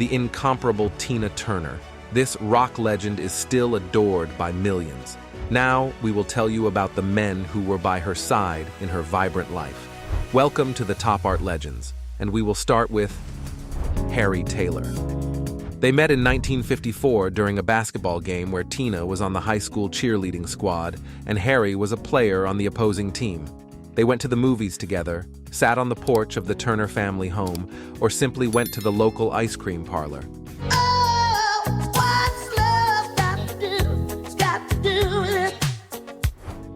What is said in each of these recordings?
the incomparable Tina Turner. This rock legend is still adored by millions. Now, we will tell you about the men who were by her side in her vibrant life. Welcome to the Top Art Legends, and we will start with Harry Taylor. They met in 1954 during a basketball game where Tina was on the high school cheerleading squad and Harry was a player on the opposing team. They went to the movies together, sat on the porch of the Turner family home, or simply went to the local ice cream parlor.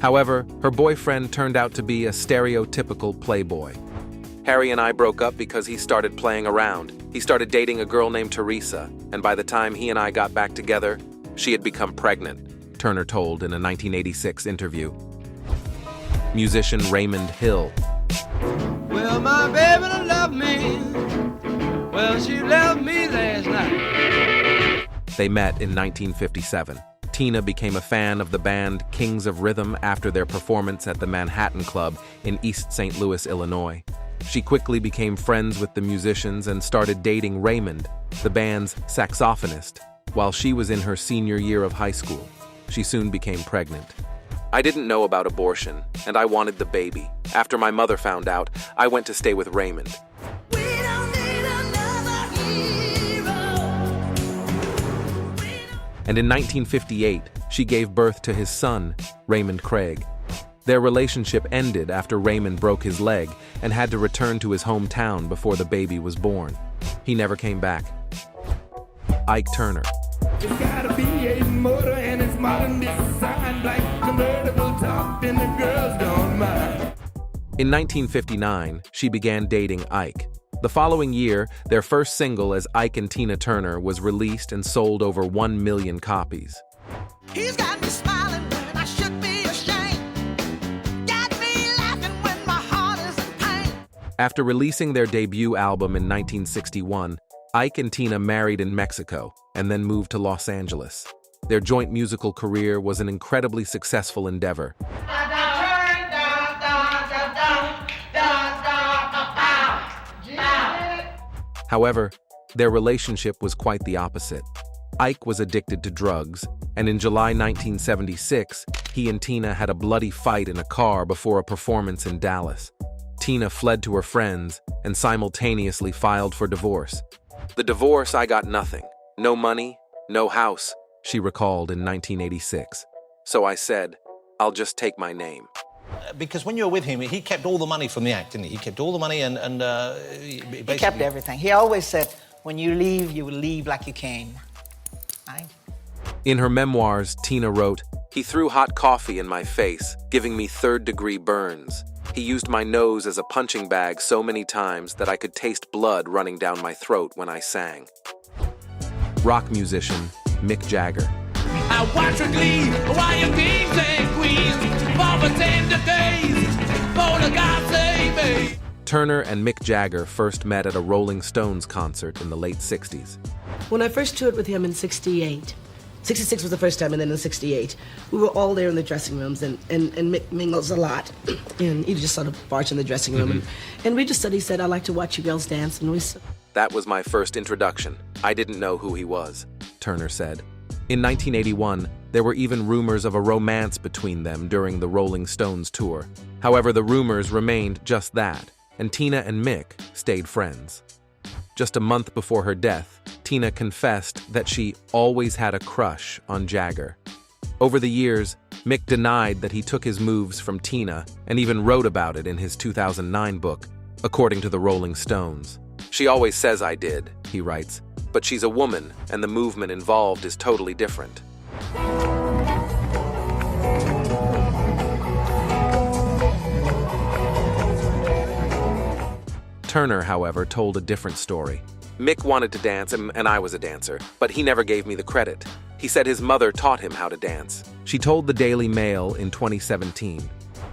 However, her boyfriend turned out to be a stereotypical playboy. Harry and I broke up because he started playing around. He started dating a girl named Teresa, and by the time he and I got back together, she had become pregnant, Turner told in a 1986 interview. Musician Raymond Hill. Well, my baby loved me. Well, she loved me last night. They met in 1957. Tina became a fan of the band Kings of Rhythm after their performance at the Manhattan Club in East St. Louis, Illinois. She quickly became friends with the musicians and started dating Raymond, the band's saxophonist, while she was in her senior year of high school. She soon became pregnant. I didn't know about abortion, and I wanted the baby. After my mother found out, I went to stay with Raymond. And in 1958, she gave birth to his son, Raymond Craig. Their relationship ended after Raymond broke his leg and had to return to his hometown before the baby was born. He never came back. Ike Turner. It's gotta be a motor and it's modern design, like convertible top and the girls don't mind. In 1959, she began dating Ike. The following year, their first single as Ike and Tina Turner was released and sold over 1 million copies. He's got me smiling when I should be ashamed. Got me laughing when my heart is in pain. After releasing their debut album in 1961, Ike and Tina married in Mexico and then moved to Los Angeles. Their joint musical career was an incredibly successful endeavor. However, their relationship was quite the opposite. Ike was addicted to drugs, and in July 1976, he and Tina had a bloody fight in a car before a performance in Dallas. Tina fled to her friends and simultaneously filed for divorce. "The divorce, I got nothing. No money, no house," she recalled in 1986. "So I said, I'll just take my name." Because when you were with him, he kept all the money from the act, didn't he? He kept all the money and He kept everything. He always said, when you leave, you will leave like you came. Right? In her memoirs, Tina wrote, "He threw hot coffee in my face, giving me third-degree burns. He used my nose as a punching bag so many times that I could taste blood running down my throat when I sang." Rock musician Mick Jagger. I watch her glee while your kings and queens for 10 decades. For the God save me. Turner and Mick Jagger first met at a Rolling Stones concert in the late 60s. When I first toured with him in 68, 66 was the first time, and then in 68, we were all there in the dressing rooms, and Mick mingles a lot, and he just sort of barged in the dressing room, and we just said, he said, "I like to watch you girls dance," and we said, "That was my first introduction. I didn't know who he was," Turner said. In 1981, there were even rumors of a romance between them during the Rolling Stones tour. However, the rumors remained just that, and Tina and Mick stayed friends. Just a month before her death, Tina confessed that she always had a crush on Jagger. Over the years, Mick denied that he took his moves from Tina and even wrote about it in his 2009 book, according to the Rolling Stones. "She always says I did," he writes, "but she's a woman and the movement involved is totally different." Turner, however, told a different story. "Mick wanted to dance and I was a dancer, but he never gave me the credit. He said his mother taught him how to dance," she told the Daily Mail in 2017.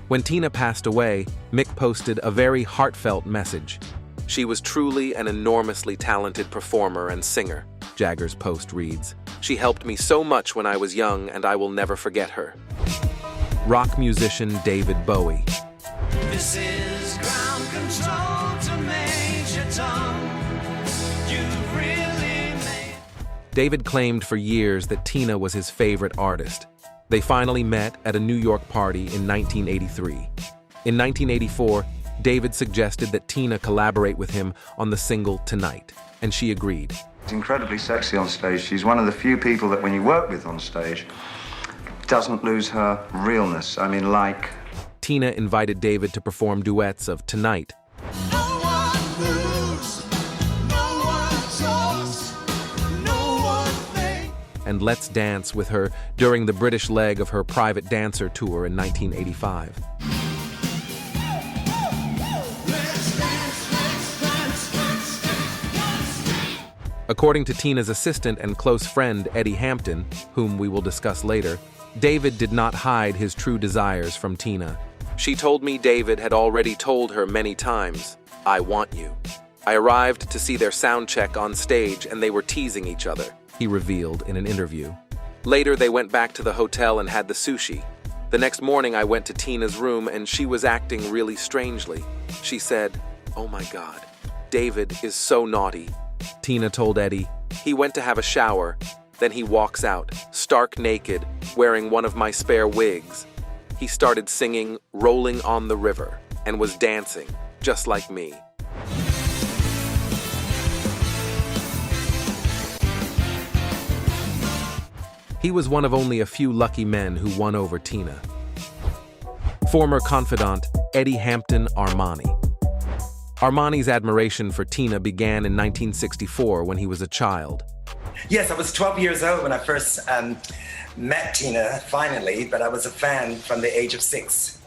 When Tina passed away, Mick posted a very heartfelt message. "She was truly an enormously talented performer and singer," Jagger's post reads. "She helped me so much when I was young, and I will never forget her." Rock musician David Bowie. This is ground control to Major Tom. You've really David claimed for years that Tina was his favorite artist. They finally met at a New York party in 1983. In 1984, David suggested that Tina collaborate with him on the single Tonight, and she agreed. She's incredibly sexy on stage. She's one of the few people that when you work with on stage, doesn't lose her realness. I mean, like... Tina invited David to perform duets of Tonight and Let's Dance with her during the British leg of her private dancer tour in 1985. According to Tina's assistant and close friend Eddie Hampton, whom we will discuss later, David did not hide his true desires from Tina. She told me David had already told her many times, "I want you." I arrived to see their sound check on stage and they were teasing each other, he revealed in an interview. Later, they went back to the hotel and had the sushi. The next morning, I went to Tina's room and she was acting really strangely. She said, "Oh my God, David is so naughty." Tina told Eddie, "He went to have a shower, then he walks out, stark naked, wearing one of my spare wigs. He started singing Rolling on the River and was dancing, just like me." He was one of only a few lucky men who won over Tina. Former confidant Eddie Hampton Armani. Armani's admiration for Tina began in 1964 when he was a child. Yes, I was 12 years old when I first met Tina, finally, but I was a fan from the age of 6.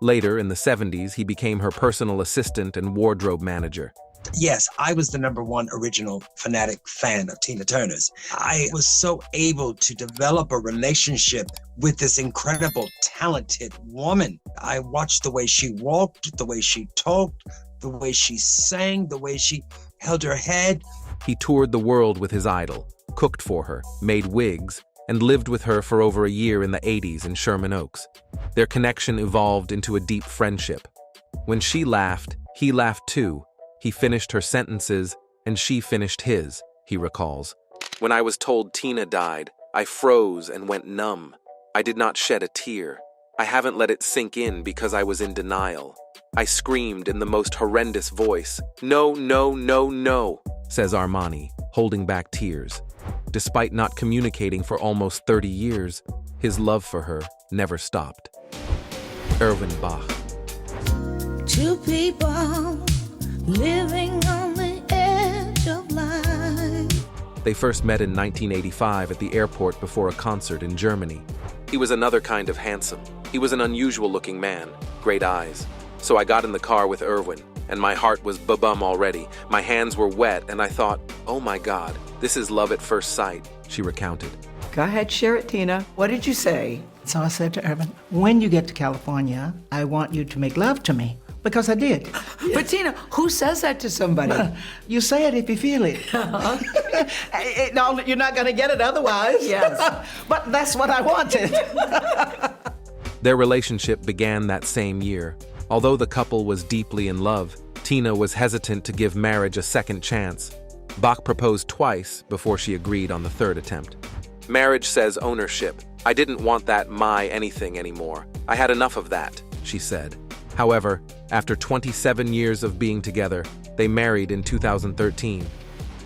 Later, in the 70s, he became her personal assistant and wardrobe manager. Yes, I was the #1 original fanatic fan of Tina Turner's. I was so able to develop a relationship with this incredible, talented woman. I watched the way she walked, the way she talked, the way she sang, the way she held her head. He toured the world with his idol, cooked for her, made wigs, and lived with her for over a year in the 80s in Sherman Oaks. Their connection evolved into a deep friendship. When she laughed, he laughed too. He finished her sentences, and she finished his, he recalls. "When I was told Tina died, I froze and went numb. I did not shed a tear. I haven't let it sink in because I was in denial. I screamed in the most horrendous voice, 'No, no, no, no,'" says Armani, holding back tears. Despite not communicating for almost 30 years, his love for her never stopped. Erwin Bach. Two people living on the edge of life. They first met in 1985 at the airport before a concert in Germany. He was another kind of handsome. He was an unusual-looking man, great eyes. So I got in the car with Erwin, and my heart was ba-bum already. My hands were wet, and I thought, "Oh my God, this is love at first sight," she recounted. Go ahead, share it, Tina. What did you say? So I said to Erwin, "When you get to California, I want you to make love to me." Because I did. But Tina, who says that to somebody? You say it if you feel it. No, you're not going to get it otherwise. Yes. But that's what I wanted. Their relationship began that same year. Although the couple was deeply in love, Tina was hesitant to give marriage a second chance. Bach proposed twice before she agreed on the third attempt. "Marriage says ownership. I didn't want that my anything anymore. I had enough of that," she said. However, after 27 years of being together, they married in 2013.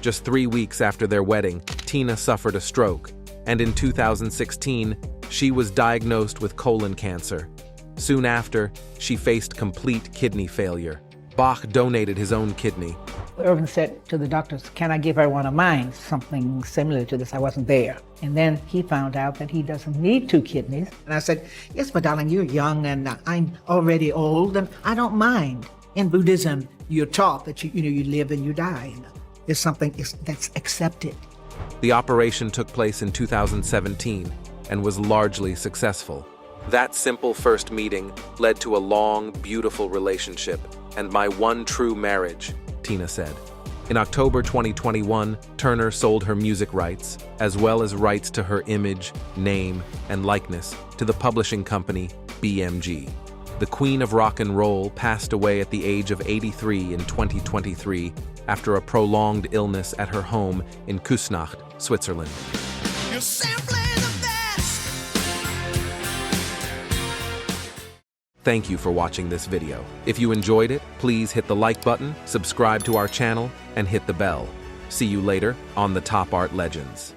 Just 3 weeks after their wedding, Tina suffered a stroke, and in 2016, she was diagnosed with colon cancer. Soon after, she faced complete kidney failure. Bach donated his own kidney. Erwin said to the doctors, "Can I give her one of mine?" Something similar to this. I wasn't there. And then he found out that he doesn't need 2 kidneys. And I said, "Yes, but darling, you're young and I'm already old and I don't mind." In Buddhism, you're taught that you live and you die. It's something that's accepted. The operation took place in 2017 and was largely successful. That simple first meeting led to a long, beautiful relationship and my one true marriage, Tina said. In October 2021, Turner sold her music rights, as well as rights to her image, name, and likeness, to the publishing company BMG. The Queen of Rock and Roll passed away at the age of 83 in 2023 after a prolonged illness at her home in Küsnacht, Switzerland. You're simply the best. Thank you for watching this video. If you enjoyed it, please hit the like button, subscribe to our channel, and hit the bell. See you later on the Top Art Legends.